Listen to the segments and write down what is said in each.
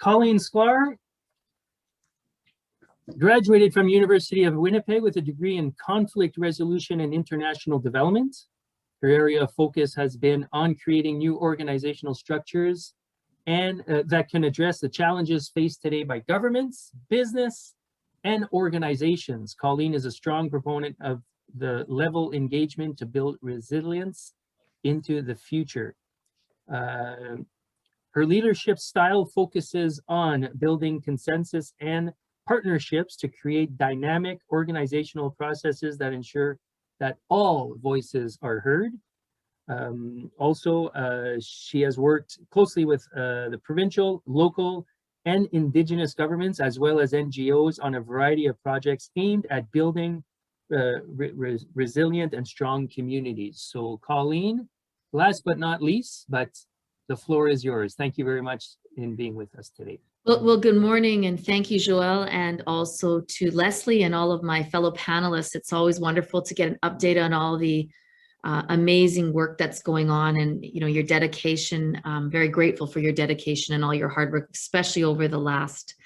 Colleen Sklar graduated from University of Winnipeg with a degree in conflict resolution and international development. Her area of focus has been on creating new organizational structures and that can address the challenges faced today by governments, business, and organizations. Colleen is a strong proponent of the level engagement to build resilience into the future. Her leadership style focuses on building consensus and partnerships to create dynamic organizational processes that ensure that all voices are heard. She has worked closely with the provincial, local, and Indigenous governments, as well as NGOs, on a variety of projects aimed at building resilient and strong communities. So Colleen, last but not least, but the floor is yours. Thank you very much in being with us today. Well, good morning, and thank you, Joelle, and also to Leslie and all of my fellow panelists. It's always wonderful to get an update on all the amazing work that's going on, and your dedication. I'm very grateful for your dedication and all your hard work, especially over the last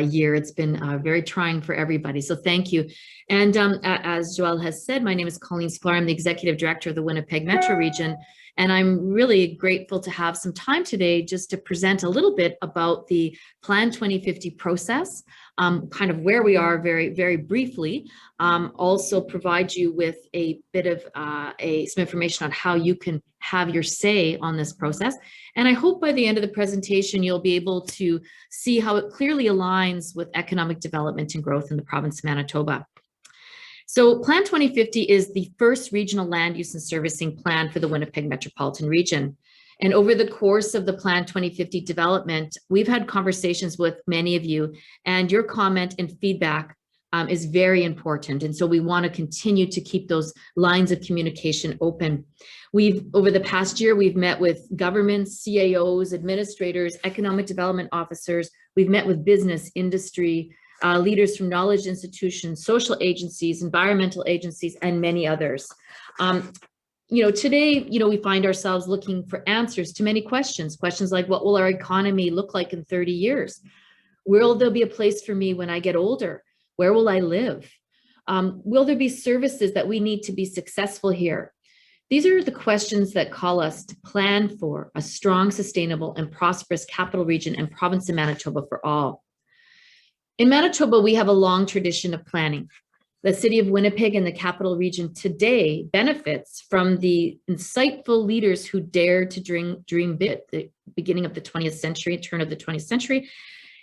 year. It's been very trying for everybody, so thank you. And as Joelle has said, my name is Colleen Sklar. I'm the Executive Director of the Winnipeg Metro Region, and I'm really grateful to have some time today just to present a little bit about the Plan 2050 process, kind of where we are very, very briefly. Also provide you with a bit of some information on how you can have your say on this process. And I hope by the end of the presentation, you'll be able to see how it clearly aligns with economic development and growth in the province of Manitoba. So Plan 2050 is the first regional land use and servicing plan for the Winnipeg Metropolitan region. And over the course of the Plan 2050 development, we've had conversations with many of you, and your comment and feedback is very important. And so we want to continue to keep those lines of communication open. Over the past year, we've met with governments, CAOs, administrators, economic development officers. We've met with business, industry, leaders from knowledge institutions, social agencies, environmental agencies, and many others. Today, we find ourselves looking for answers to many questions. Questions like, what will our economy look like in 30 years? Will there be a place for me when I get older? Where will I live? Will there be services that we need to be successful here? These are the questions that call us to plan for a strong, sustainable, and prosperous capital region and province of Manitoba for all. In Manitoba, we have a long tradition of planning. The city of Winnipeg and the capital region today benefits from the insightful leaders who dared to dream big at the beginning of the 20th century, turn of the 20th century.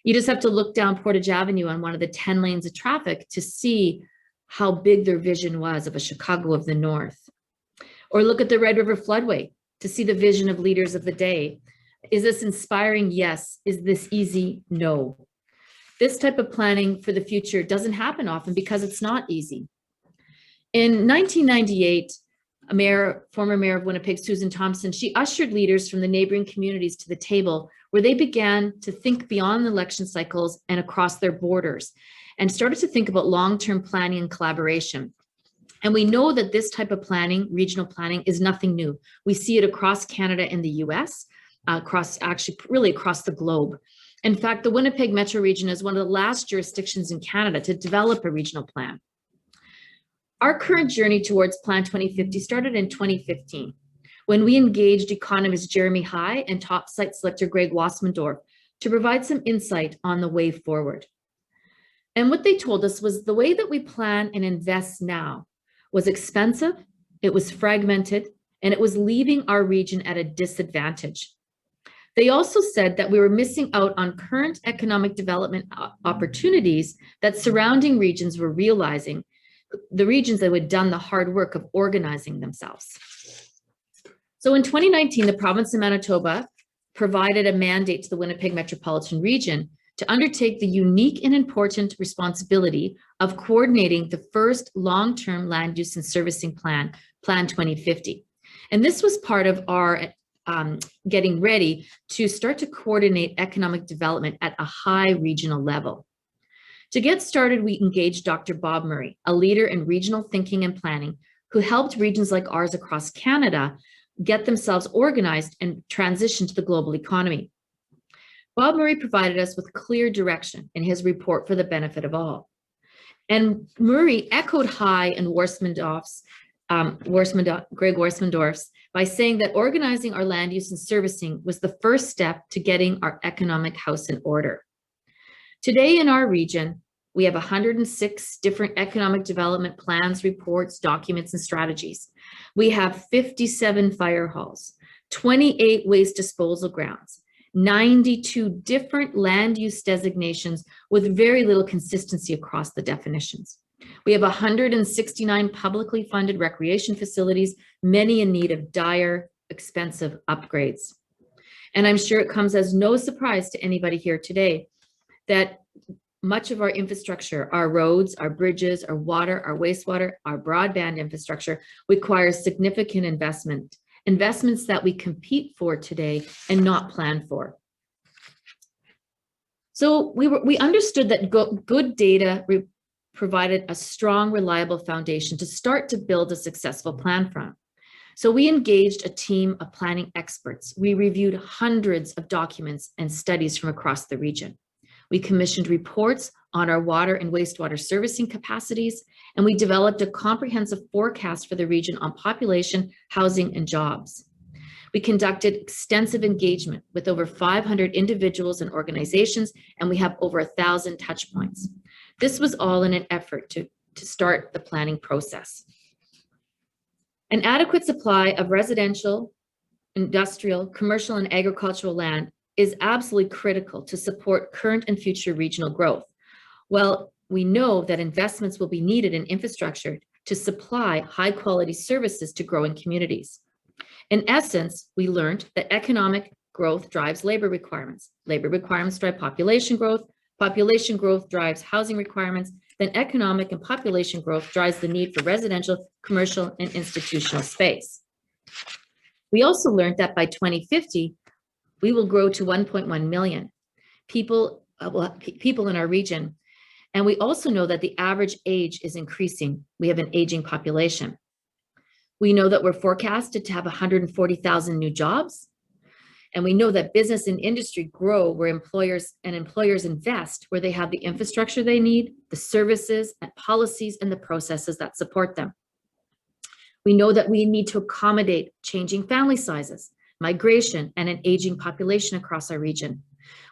You just have to look down Portage Avenue on one of the 10 lanes of traffic to see how big their vision was of a Chicago of the North. Or look at the Red River floodway to see the vision of leaders of the day. Is this inspiring? Yes. Is this easy? No. This type of planning for the future doesn't happen often because it's not easy. In 1998, former mayor of Winnipeg, Susan Thompson, she ushered leaders from the neighboring communities to the table where they began to think beyond the election cycles and across their borders and started to think about long-term planning and collaboration. And we know that this type of planning, regional planning, is nothing new. We see it across Canada and the US, across the globe. In fact, the Winnipeg Metro region is one of the last jurisdictions in Canada to develop a regional plan. Our current journey towards Plan 2050 started in 2015, when we engaged economist Jeremy High and top site selector Greg Wassmandorf to provide some insight on the way forward. And what they told us was the way that we plan and invest now was expensive, it was fragmented, and it was leaving our region at a disadvantage. They also said that we were missing out on current economic development opportunities that surrounding regions were realizing, the regions that had done the hard work of organizing themselves. So in 2019, the province of Manitoba provided a mandate to the Winnipeg Metropolitan region to undertake the unique and important responsibility of coordinating the first long-term land use and servicing plan, Plan 2050. And this was part of our getting ready to start to coordinate economic development at a high regional level. To get started, we engaged Dr. Bob Murray, a leader in regional thinking and planning, who helped regions like ours across Canada get themselves organized and transition to the global economy. Bob Murray provided us with clear direction in his report for the benefit of all. And Murray echoed High and Greg Worsmandorf's by saying that organizing our land use and servicing was the first step to getting our economic house in order. Today in our region, we have 106 different economic development plans, reports, documents, and strategies. We have 57 fire halls, 28 waste disposal grounds, 92 different land use designations with very little consistency across the definitions. We have 169 publicly funded recreation facilities, many in need of dire, expensive upgrades. And I'm sure it comes as no surprise to anybody here today that much of our infrastructure, our roads, our bridges, our water, our wastewater, our broadband infrastructure requires significant investments that we compete for today and not plan for. So we understood that good data provided a strong, reliable foundation to start to build a successful plan from. So we engaged a team of planning experts. We reviewed hundreds of documents and studies from across the region. We commissioned reports on our water and wastewater servicing capacities, and we developed a comprehensive forecast for the region on population, housing, and jobs. We conducted extensive engagement with over 500 individuals and organizations, and we have over 1,000 touch points. This was all in an effort to start the planning process. An adequate supply of residential, industrial, commercial, and agricultural land is absolutely critical to support current and future regional growth. Well, we know that investments will be needed in infrastructure to supply high-quality services to growing communities. In essence, we learned that economic growth drives labor requirements. Labor requirements drive population growth drives housing requirements, then economic and population growth drives the need for residential, commercial, and institutional space. We also learned that by 2050, we will grow to 1.1 million people in our region. And we also know that the average age is increasing. We have an aging population. We know that we're forecasted to have 140,000 new jobs. And we know that business and industry grow where employers invest, where they have the infrastructure they need, the services and policies and the processes that support them. We know that we need to accommodate changing family sizes, migration, and an aging population across our region.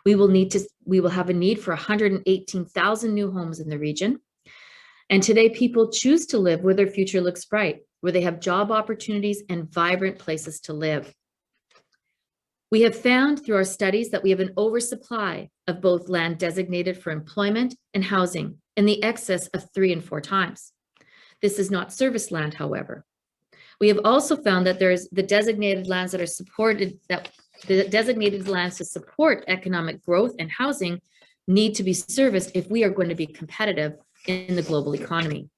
We will have a need for 118,000 new homes in the region. And today people choose to live where their future looks bright, where they have job opportunities and vibrant places to live. We have found through our studies that we have an oversupply of both land designated for employment and housing in the excess of 3 and 4 times. This is not service land, however. We have also found that there's the designated lands that are supported, that the designated lands to support economic growth and housing need to be serviced if we are going to be competitive in the global economy.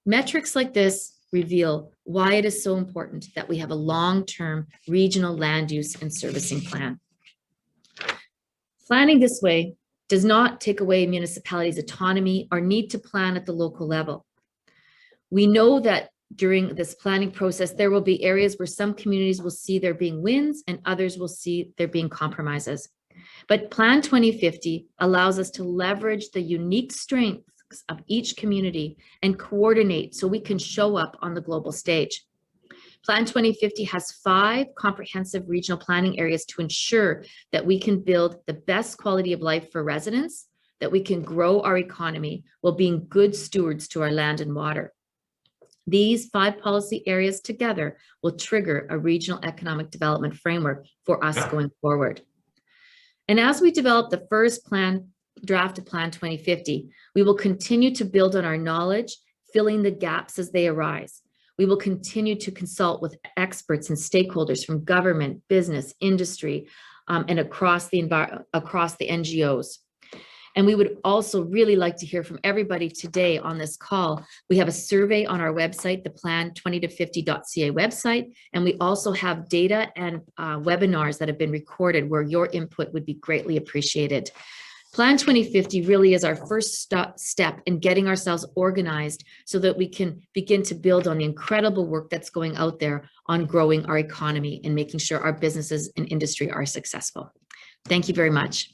Metrics like this reveal why it is so important that we have a long-term regional land use and servicing plan. Planning this way does not take away municipalities' autonomy or need to plan at the local level. We know that during this planning process, there will be areas where some communities will see there being wins and others will see there being compromises. But Plan 2050 allows us to leverage the unique strengths of each community and coordinate so we can show up on the global stage. Plan 2050 has 5 comprehensive regional planning areas to ensure that we can build the best quality of life for residents, that we can grow our economy while being good stewards to our land and water. These 5 policy areas together will trigger a regional economic development framework for us going forward. And as we develop the first draft of Plan 2050, we will continue to build on our knowledge, filling the gaps as they arise. We will continue to consult with experts and stakeholders from government, business, industry, and across the NGOs. And we would also really like to hear from everybody today on this call. We have a survey on our website, the plan20to50.ca website, and we also have data and webinars that have been recorded where your input would be greatly appreciated. Plan 2050 really is our first step in getting ourselves organized so that we can begin to build on the incredible work that's going out there on growing our economy and making sure our businesses and industry are successful. Thank you very much.